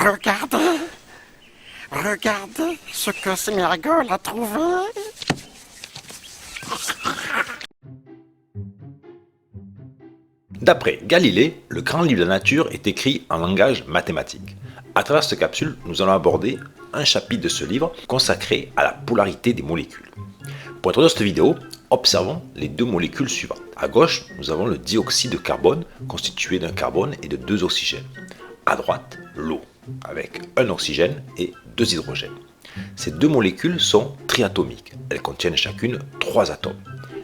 Regardez, regardez ce que Sméagol a trouvé. D'après Galilée, le grand livre de la nature est écrit en langage mathématique. À travers cette capsule, nous allons aborder un chapitre de ce livre consacré à la polarité des molécules. Pour introduire cette vidéo, observons les deux molécules suivantes. À gauche, nous avons le dioxyde de carbone, constitué d'un carbone et de deux oxygènes. À droite, l'eau, avec un oxygène et deux hydrogènes. Ces deux molécules sont triatomiques. Elles contiennent chacune 3 atomes.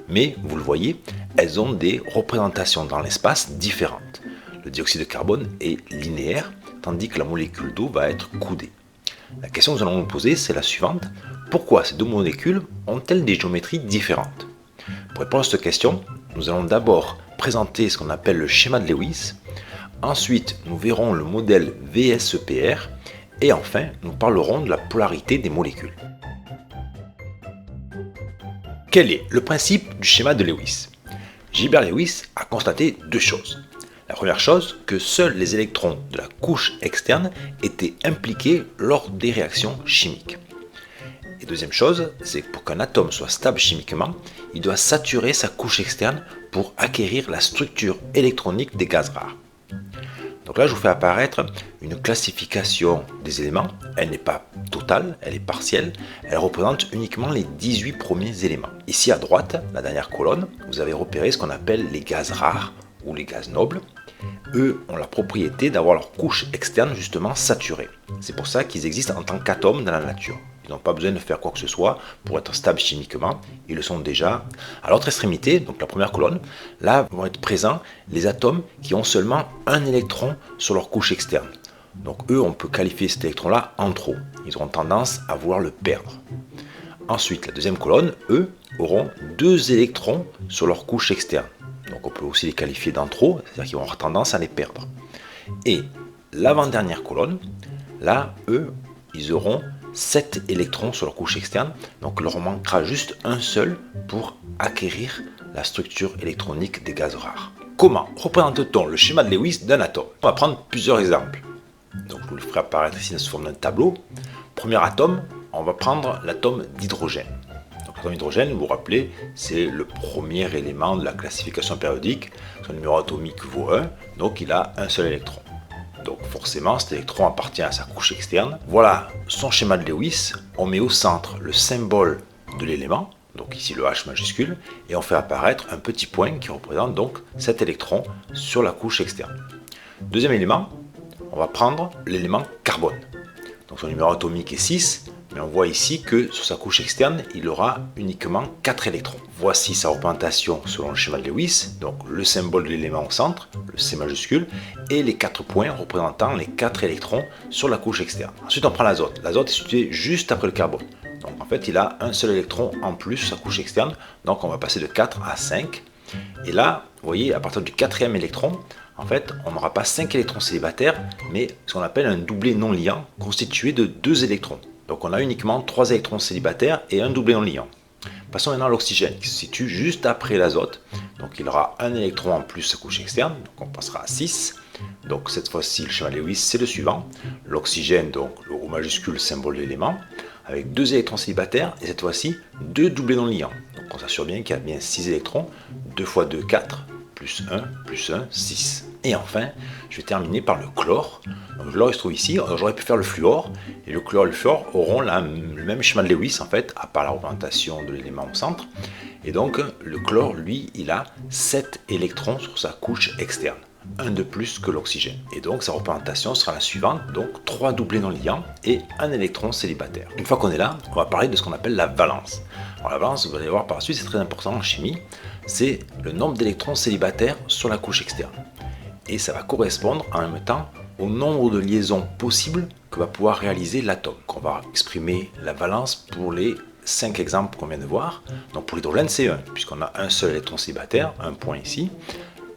Mais, vous le voyez, elles ont des représentations dans l'espace différentes. Le dioxyde de carbone est linéaire, tandis que la molécule d'eau va être coudée. La question que nous allons nous poser, c'est la suivante. Pourquoi ces deux molécules ont-elles des géométries différentes? Pour répondre à cette question, nous allons d'abord présenter ce qu'on appelle le schéma de Lewis. Ensuite, nous verrons le modèle VSEPR. Et enfin, nous parlerons de la polarité des molécules. Quel est le principe du schéma de Lewis? Gilbert Lewis a constaté deux choses. La première chose, que seuls les électrons de la couche externe étaient impliqués lors des réactions chimiques. Et deuxième chose, c'est que pour qu'un atome soit stable chimiquement, il doit saturer sa couche externe pour acquérir la structure électronique des gaz rares. Donc là, je vous fais apparaître une classification des éléments. Elle n'est pas totale, elle est partielle. Elle représente uniquement les 18 premiers éléments. Ici à droite, la dernière colonne, vous avez repéré ce qu'on appelle les gaz rares ou les gaz nobles. Eux ont la propriété d'avoir leur couche externe justement saturée. C'est pour ça qu'ils existent en tant qu'atomes dans la nature. Ils n'ont pas besoin de faire quoi que ce soit pour être stables chimiquement. Ils le sont déjà. À l'autre extrémité, donc la première colonne, là vont être présents les atomes qui ont seulement un électron sur leur couche externe. Donc eux, on peut qualifier cet électron-là en trop. Ils auront tendance à vouloir le perdre. Ensuite, la deuxième colonne, eux, auront 2 électrons sur leur couche externe. Donc on peut aussi les qualifier d'en trop, c'est-à-dire qu'ils vont avoir tendance à les perdre. Et l'avant-dernière colonne, là, eux, ils auront 7 électrons sur leur couche externe, donc il leur manquera juste un seul pour acquérir la structure électronique des gaz rares. Comment représente-t-on le schéma de Lewis d'un atome? On va prendre plusieurs exemples. Donc je vous le ferai apparaître ici sous forme d'un tableau. Premier atome, on va prendre l'atome d'hydrogène. Donc l'atome d'hydrogène, vous vous rappelez, c'est le premier élément de la classification périodique. Son numéro atomique vaut 1, donc il a un seul électron. Donc forcément, cet électron appartient à sa couche externe. Voilà son schéma de Lewis. On met au centre le symbole de l'élément, donc ici le H majuscule, et on fait apparaître un petit point qui représente donc cet électron sur la couche externe. Deuxième élément, on va prendre l'élément carbone. Donc son numéro atomique est 6, mais on voit ici que sur sa couche externe, il aura uniquement 4 électrons. Voici sa représentation selon le schéma de Lewis, donc le symbole de l'élément au centre, le C majuscule, et les 4 points représentant les 4 électrons sur la couche externe. Ensuite, on prend l'azote. L'azote est situé juste après le carbone. Donc en fait, il a un seul électron en plus sur sa couche externe, donc on va passer de 4 à 5. Et là, vous voyez, à partir du 4e électron, en fait, on n'aura pas 5 électrons célibataires, mais ce qu'on appelle un doublet non liant constitué de 2 électrons. Donc on a uniquement 3 électrons célibataires et un doublet non liant. Passons maintenant à l'oxygène qui se situe juste après l'azote. Donc il aura un électron en plus sa couche externe, donc on passera à 6. Donc cette fois-ci, le schéma Lewis, c'est le suivant. L'oxygène, donc le O majuscule, symbole de l'élément, avec 2 électrons célibataires et cette fois-ci 2 doublés non liants. Donc on s'assure bien qu'il y a bien 6 électrons, 2 fois 2, 4, plus 1, 6. Et enfin, je vais terminer par le chlore. Donc, le chlore il se trouve ici. J'aurais pu faire le fluor. Et le chlore et le fluor auront le même schéma de Lewis, en fait, à part la représentation de l'élément au centre. Et donc, le chlore, lui, il a 7 électrons sur sa couche externe. Un de plus que l'oxygène. Et donc, sa représentation sera la suivante. Donc, 3 doublés non liants et un électron célibataire. Une fois qu'on est là, on va parler de ce qu'on appelle la valence. Alors, la valence, vous allez voir par la suite, c'est très important en chimie. C'est le nombre d'électrons célibataires sur la couche externe. Et ça va correspondre en même temps au nombre de liaisons possibles que va pouvoir réaliser l'atome. On va exprimer la valence pour les 5 exemples qu'on vient de voir. Donc pour l'hydrogène, c'est 1, puisqu'on a un seul électron célibataire, un point ici.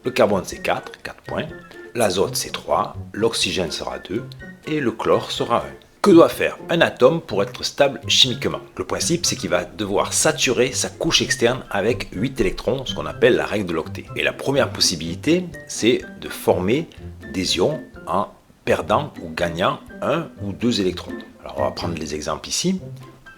Le carbone, c'est 4 points. L'azote, c'est 3. L'oxygène sera 2. Et le chlore sera 1. Que doit faire un atome pour être stable chimiquement? Le principe, c'est qu'il va devoir saturer sa couche externe avec 8 électrons, ce qu'on appelle la règle de l'octet. Et la première possibilité, c'est de former des ions en perdant ou gagnant un ou deux électrons. Alors on va prendre les exemples ici.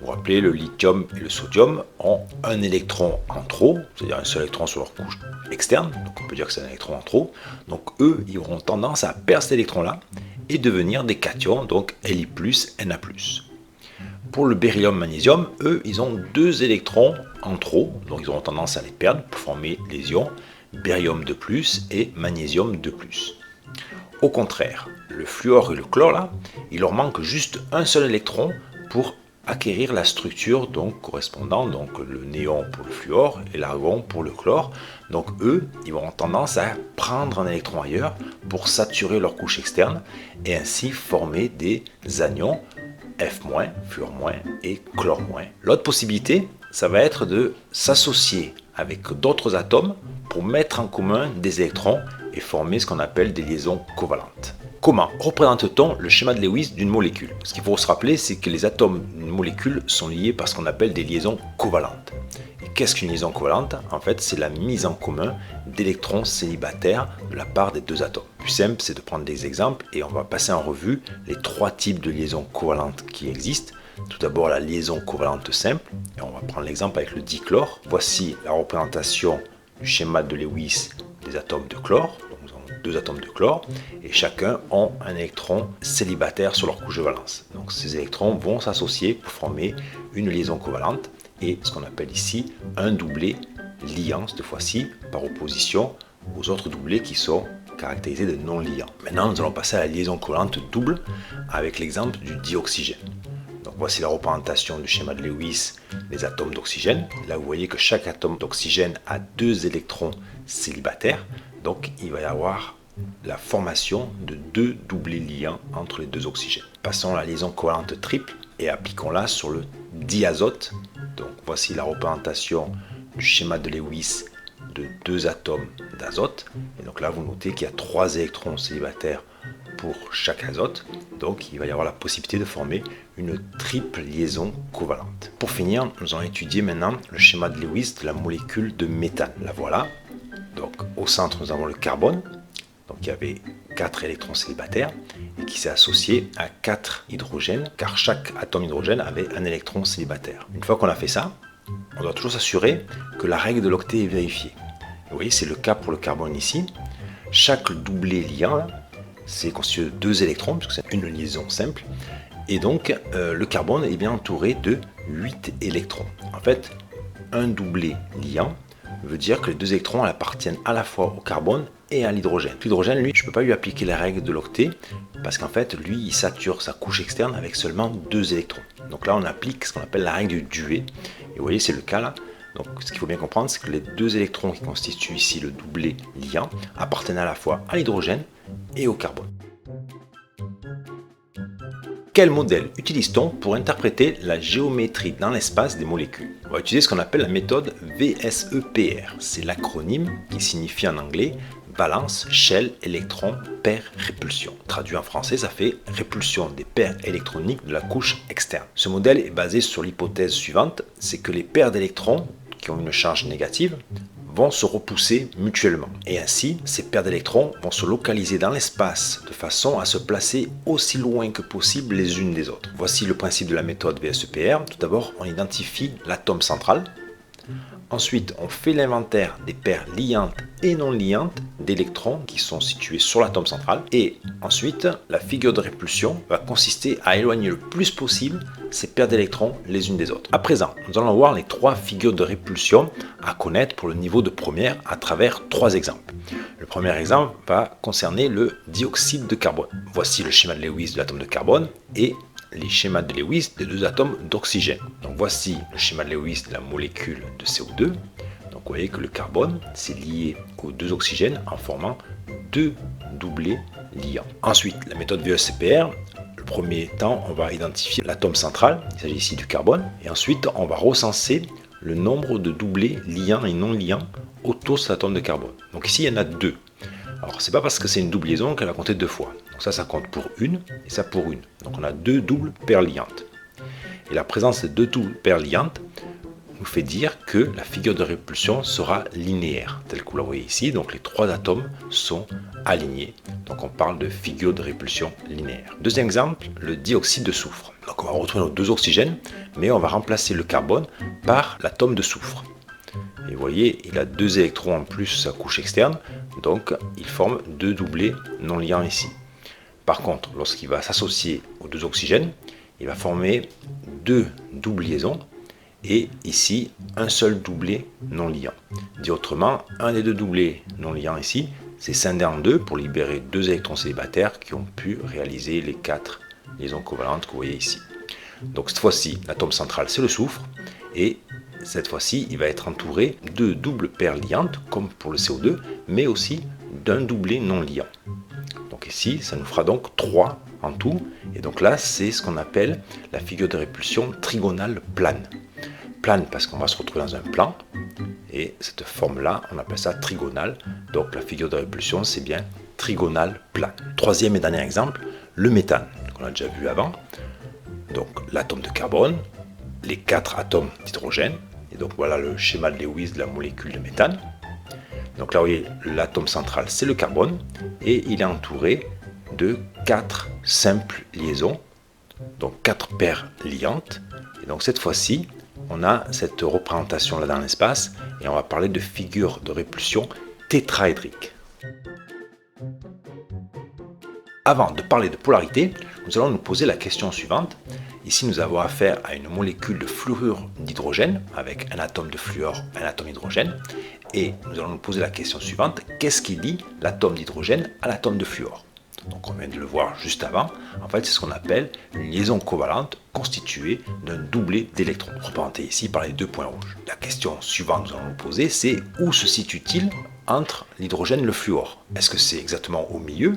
Vous vous rappelez, le lithium et le sodium ont un électron en trop, c'est-à-dire un seul électron sur leur couche externe, donc on peut dire que c'est un électron en trop. Donc eux, ils auront tendance à perdre cet électron-là et devenir des cations, donc Li+, Na+. Pour le beryllium, magnésium, eux, ils ont deux électrons en trop, donc ils auront tendance à les perdre pour former les ions barium 2+, et magnésium 2+. Au contraire, le fluor et le chlore, là, il leur manque juste un seul électron pour acquérir la structure donc correspondant, donc le néon pour le fluor et l'argon pour le chlore. Donc eux, ils vont avoir tendance à prendre un électron ailleurs pour saturer leur couche externe et ainsi former des anions F-, fluor- et chlore-. L'autre possibilité, ça va être de s'associer avec d'autres atomes pour mettre en commun des électrons et former ce qu'on appelle des liaisons covalentes. Comment représente-t-on le schéma de Lewis d'une molécule? Ce qu'il faut se rappeler, c'est que les atomes d'une molécule sont liés par ce qu'on appelle des liaisons covalentes. Et qu'est-ce qu'une liaison covalente? En fait, c'est la mise en commun d'électrons célibataires de la part des deux atomes. Le plus simple, c'est de prendre des exemples et on va passer en revue les trois types de liaisons covalentes qui existent. Tout d'abord, la liaison covalente simple, et on va prendre l'exemple avec le dichlore. Voici la représentation du schéma de Lewis des atomes de chlore. Donc, nous avons deux atomes de chlore et chacun ont un électron célibataire sur leur couche de valence. Donc ces électrons vont s'associer pour former une liaison covalente et ce qu'on appelle ici un doublet liant, cette fois-ci par opposition aux autres doublets qui sont caractérisés de non liants. Maintenant, nous allons passer à la liaison covalente double avec l'exemple du dioxygène. Donc voici la représentation du schéma de Lewis des atomes d'oxygène. Là, vous voyez que chaque atome d'oxygène a deux électrons célibataires. Donc, il va y avoir la formation de deux doublets liants entre les deux oxygènes. Passons à la liaison covalente triple et appliquons-la sur le diazote. Donc, voici la représentation du schéma de Lewis de deux atomes d'azote. Et donc là, vous notez qu'il y a trois électrons célibataires pour chaque azote. Donc, il va y avoir la possibilité de former une triple liaison covalente. Pour finir, nous allons étudier maintenant le schéma de Lewis de la molécule de méthane. La voilà. Donc, au centre, nous avons le carbone. Donc, il y avait 4 électrons célibataires et qui s'est associé à 4 hydrogènes, car chaque atome hydrogène avait un électron célibataire. Une fois qu'on a fait ça, on doit toujours s'assurer que la règle de l'octet est vérifiée. Vous voyez, c'est le cas pour le carbone ici. Chaque doublet liant, c'est constitué de 2 électrons, puisque c'est une liaison simple. Et donc, le carbone est bien entouré de 8 électrons. En fait, un doublet liant veut dire que les 2 électrons appartiennent à la fois au carbone et à l'hydrogène. L'hydrogène, lui, je ne peux pas lui appliquer la règle de l'octet parce qu'en fait, lui, il sature sa couche externe avec seulement 2 électrons. Donc là, on applique ce qu'on appelle la règle du duvet. Et vous voyez, c'est le cas là. Donc ce qu'il faut bien comprendre, c'est que les 2 électrons qui constituent ici le doublet liant appartiennent à la fois à l'hydrogène et au carbone. Quel modèle utilise-t-on pour interpréter la géométrie dans l'espace des molécules? On va utiliser ce qu'on appelle la méthode VSEPR. C'est l'acronyme qui signifie en anglais valence, shell, électron, paire, répulsion. Traduit en français, ça fait répulsion des paires électroniques de la couche externe. Ce modèle est basé sur l'hypothèse suivante, c'est que les paires d'électrons qui ont une charge négative vont se repousser mutuellement. Et ainsi, ces paires d'électrons vont se localiser dans l'espace de façon à se placer aussi loin que possible les unes des autres. Voici le principe de la méthode VSEPR. Tout d'abord, on identifie l'atome central. Ensuite, on fait l'inventaire des paires liantes et non liantes d'électrons qui sont situés sur l'atome central. Et ensuite, la figure de répulsion va consister à éloigner le plus possible ces paires d'électrons les unes des autres. À présent, nous allons voir les 3 figures de répulsion à connaître pour le niveau de première à travers 3 exemples. Le premier exemple va concerner le dioxyde de carbone. Voici le schéma de Lewis de l'atome de carbone et les schémas de Lewis des 2 atomes d'oxygène. Donc voici le schéma de Lewis de la molécule de CO2. Donc vous voyez que le carbone s'est lié aux 2 oxygènes en formant 2 doublets liants. Ensuite, la méthode VSEPR, le premier temps, on va identifier l'atome central, il s'agit ici du carbone, et ensuite on va recenser le nombre de doublets liants et non liants autour de cet atome de carbone. Donc ici, il y en a 2. Alors, c'est pas parce que c'est une double liaison qu'elle va compter 2 fois. Donc ça compte pour une et ça pour une. Donc on a 2 doubles paires liantes. Et la présence de 2 doubles paires liantes nous fait dire que la figure de répulsion sera linéaire, telle que vous la voyez ici. Donc les 3 atomes sont alignés. Donc on parle de figure de répulsion linéaire. Deuxième exemple, le dioxyde de soufre. Donc on va retrouver nos deux oxygènes, mais on va remplacer le carbone par l'atome de soufre. Et vous voyez, il a 2 électrons en plus sa couche externe, donc il forme 2 doublés non liants ici. Par contre, lorsqu'il va s'associer aux 2 oxygènes, il va former 2 doubles liaisons et ici un seul doublé non liant. Dit autrement, un des 2 doublés non liants ici, c'est scindé en 2 pour libérer 2 électrons célibataires qui ont pu réaliser les 4 liaisons covalentes que vous voyez ici. Donc cette fois-ci, l'atome central c'est le soufre et cette fois-ci, il va être entouré de doubles paires liantes comme pour le CO2, mais aussi d'un doublé non liant. Donc ici, ça nous fera donc 3 en tout. Et donc là, c'est ce qu'on appelle la figure de répulsion trigonale plane. Plane parce qu'on va se retrouver dans un plan. Et cette forme-là, on appelle ça trigonale. Donc la figure de répulsion, c'est bien trigonale plane. Troisième et dernier exemple, le méthane, qu'on a déjà vu avant. Donc l'atome de carbone, les 4 atomes d'hydrogène. Et donc voilà le schéma de Lewis de la molécule de méthane. Donc là, vous voyez, l'atome central, c'est le carbone. Et il est entouré de 4 simples liaisons. Donc 4 paires liantes. Et donc cette fois-ci, on a cette représentation-là dans l'espace. Et on va parler de figure de répulsion tétraédrique. Avant de parler de polarité, nous allons nous poser la question suivante. Ici, nous avons affaire à une molécule de fluorure d'hydrogène avec un atome de fluor, un atome d'hydrogène. Et nous allons nous poser la question suivante. Qu'est-ce qui lie l'atome d'hydrogène à l'atome de fluor? Donc on vient de le voir juste avant. En fait, c'est ce qu'on appelle une liaison covalente constituée d'un doublé d'électrons, représenté ici par les 2 points rouges. La question suivante que nous allons nous poser, c'est où se situe-t-il entre l'hydrogène et le fluor? Est-ce que c'est exactement au milieu?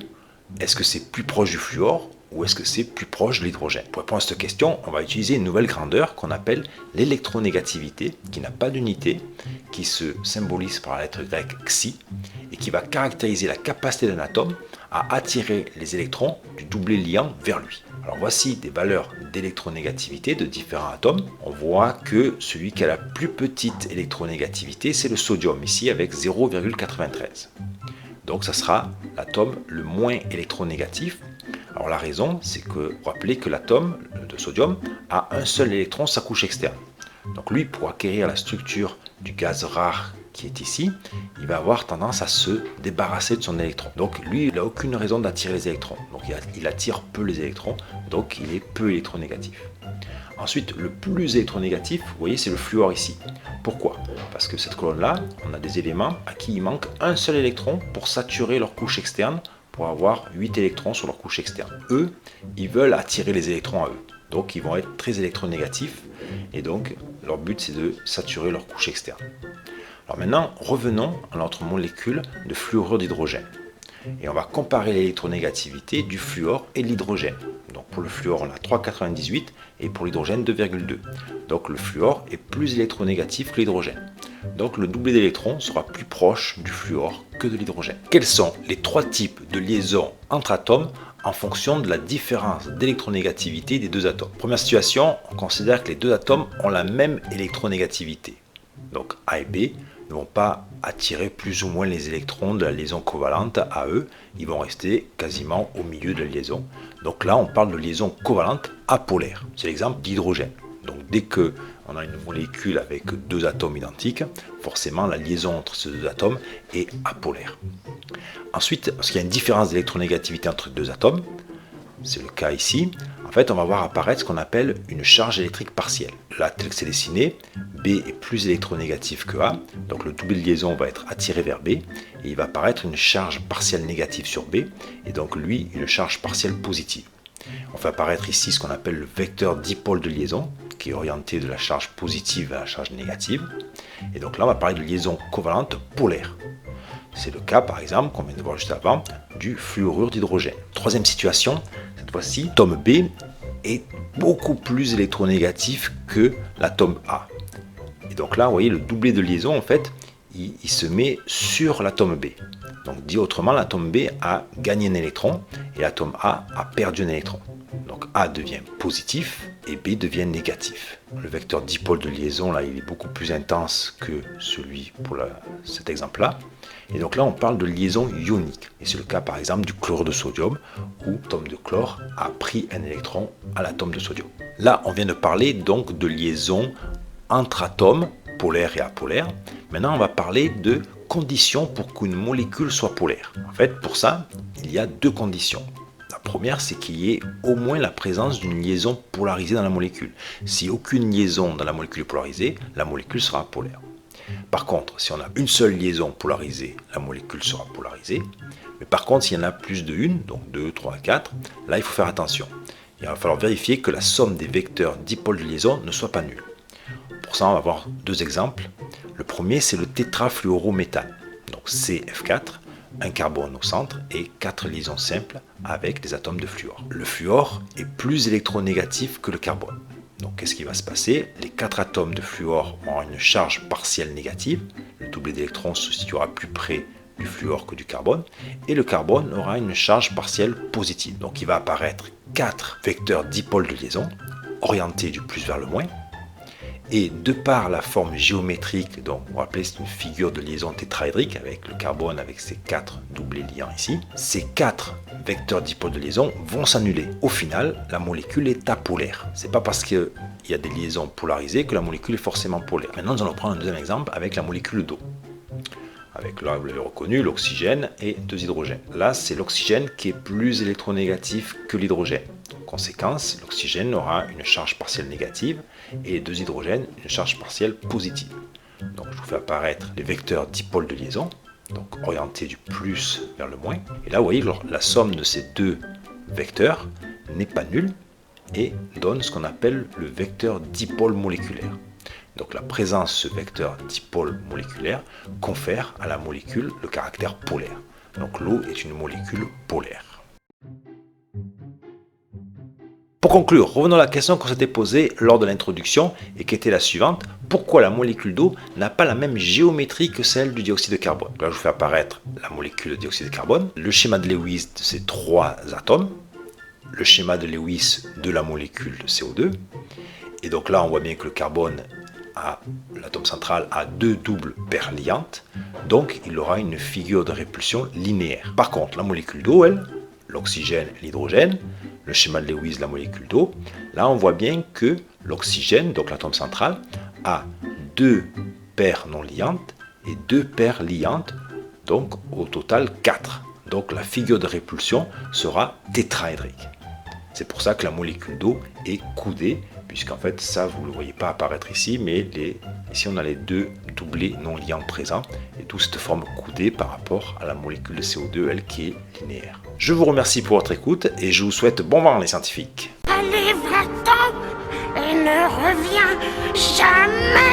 Est-ce que c'est plus proche du fluor? Ou est-ce que c'est plus proche de l'hydrogène? Pour répondre à cette question, on va utiliser une nouvelle grandeur qu'on appelle l'électronégativité, qui n'a pas d'unité, qui se symbolise par la lettre grecque xi, et qui va caractériser la capacité d'un atome à attirer les électrons du doublé liant vers lui. Alors voici des valeurs d'électronégativité de différents atomes. On voit que celui qui a la plus petite électronégativité, c'est le sodium, ici avec 0,93. Donc ça sera l'atome le moins électronégatif. Alors la raison, c'est que vous rappelez que l'atome de sodium a un seul électron, sa couche externe. Donc lui, pour acquérir la structure du gaz rare qui est ici, il va avoir tendance à se débarrasser de son électron. Donc lui, il n'a aucune raison d'attirer les électrons. Donc il attire peu les électrons, donc il est peu électronégatif. Ensuite, le plus électronégatif, vous voyez, c'est le fluor ici. Pourquoi? Parce que cette colonne-là, on a des éléments à qui il manque un seul électron pour saturer leur couche externe, pour avoir 8 électrons sur leur couche externe. Eux, ils veulent attirer les électrons à eux. Donc ils vont être très électronégatifs et donc leur but c'est de saturer leur couche externe. Alors maintenant, revenons à notre molécule de fluorure d'hydrogène. Et on va comparer l'électronégativité du fluor et de l'hydrogène. Donc pour le fluor, on a 3,98 et pour l'hydrogène 2,2. Donc le fluor est plus électronégatif que l'hydrogène. Donc le doublé d'électrons sera plus proche du fluor que de l'hydrogène. Quels sont les 3 types de liaisons entre atomes en fonction de la différence d'électronégativité des 2 atomes? Première situation, on considère que les 2 atomes ont la même électronégativité. Donc A et B ne vont pas attirer plus ou moins les électrons de la liaison covalente à eux, ils vont rester quasiment au milieu de la liaison. Donc là, on parle de liaison covalente apolaire. C'est l'exemple d'hydrogène. Donc dès que on a une molécule avec 2 atomes identiques, forcément la liaison entre ces 2 atomes est apolaire. Ensuite, parce qu'il y a une différence d'électronégativité entre 2 atomes, c'est le cas ici, en fait on va voir apparaître ce qu'on appelle une charge électrique partielle. Là, tel que c'est dessiné, B est plus électronégatif que A, donc le doublé de liaison va être attiré vers B, et il va apparaître une charge partielle négative sur B, et donc lui une charge partielle positive. On fait apparaître ici ce qu'on appelle le vecteur dipôle de liaison, qui est orienté de la charge positive vers la charge négative, et donc là on va parler de liaison covalente polaire. C'est le cas, par exemple, qu'on vient de voir juste avant, du fluorure d'hydrogène. Troisième situation, cette fois-ci, l'atome B est beaucoup plus électronégatif que l'atome A. Et donc là, vous voyez, le doublé de liaison, en fait, il se met sur l'atome B. Donc dit autrement, l'atome B a gagné un électron et l'atome A a perdu un électron. Donc A devient positif et B devient négatif. Le vecteur dipôle de liaison, là, il est beaucoup plus intense que celui pour cet exemple-là. Et donc là, on parle de liaison ionique. Et c'est le cas, par exemple, du chlorure de sodium, où l'atome de chlore a pris un électron à l'atome de sodium. Là, on vient de parler donc de liaison entre atomes, polaires et apolaires. Maintenant, on va parler de conditions pour qu'une molécule soit polaire. En fait, pour ça, il y a deux conditions. La première, c'est qu'il y ait au moins la présence d'une liaison polarisée dans la molécule. Si aucune liaison dans la molécule est polarisée, la molécule sera polaire. Par contre, si on a une seule liaison polarisée, la molécule sera polarisée. Mais par contre, s'il y en a plus d'une, donc 2, 3, 4, là, il faut faire attention. Il va falloir vérifier que la somme des vecteurs dipôles de liaison ne soit pas nulle. Pour ça, on va voir deux exemples. Le premier, c'est le tétrafluorométhane. Donc CF4, un carbone au centre et 4 liaisons simples avec des atomes de fluor. Le fluor est plus électronégatif que le carbone. Donc qu'est-ce qui va se passer? Les 4 atomes de fluor auront une charge partielle négative. Le doublet d'électrons se situera plus près du fluor que du carbone. Et le carbone aura une charge partielle positive. Donc il va apparaître 4 vecteurs dipôles de liaison orientés du plus vers le moins. Et de par la forme géométrique, donc on va appeler c'est une figure de liaison tétraédrique avec le carbone avec ses 4 doublés liants ici, ces 4 vecteurs dipôles de liaison vont s'annuler. Au final, la molécule est apolaire. C'est pas parce qu'il y a des liaisons polarisées que la molécule est forcément polaire. Maintenant, nous allons prendre un deuxième exemple avec la molécule d'eau. Avec, là, vous l'avez reconnu, l'oxygène et 2 hydrogènes. Là, c'est l'oxygène qui est plus électronégatif que l'hydrogène. Conséquence, l'oxygène aura une charge partielle négative et les 2 hydrogènes une charge partielle positive. Donc je vous fais apparaître les vecteurs dipôles de liaison, donc orientés du plus vers le moins. Et là, vous voyez, la somme de ces deux vecteurs n'est pas nulle et donne ce qu'on appelle le vecteur dipôle moléculaire. Donc la présence de ce vecteur dipôle moléculaire confère à la molécule le caractère polaire. Donc l'eau est une molécule polaire. Pour conclure, revenons à la question qu'on s'était posée lors de l'introduction et qui était la suivante. Pourquoi la molécule d'eau n'a pas la même géométrie que celle du dioxyde de carbone? Là, je vous fais apparaître la molécule de dioxyde de carbone, le schéma de Lewis de ces 3 atomes, le schéma de Lewis de la molécule de CO2. Et donc là, on voit bien que le carbone, l'atome central, a 2 doubles paires liantes, donc il aura une figure de répulsion linéaire. Par contre, la molécule d'eau, elle, l'oxygène et l'hydrogène, le schéma de Lewis de la molécule d'eau, là on voit bien que l'oxygène, donc l'atome central, a 2 paires non liantes et 2 paires liantes, donc au total 4. Donc la figure de répulsion sera tétraédrique. C'est pour ça que la molécule d'eau est coudée, puisqu'en fait ça vous ne le voyez pas apparaître ici, mais ici on a les 2 doublés non liants présents, et d'où cette forme coudée par rapport à la molécule de CO2, elle qui est linéaire. Je vous remercie pour votre écoute et je vous souhaite bon vent les scientifiques. Allez, va-t'en et ne reviens jamais.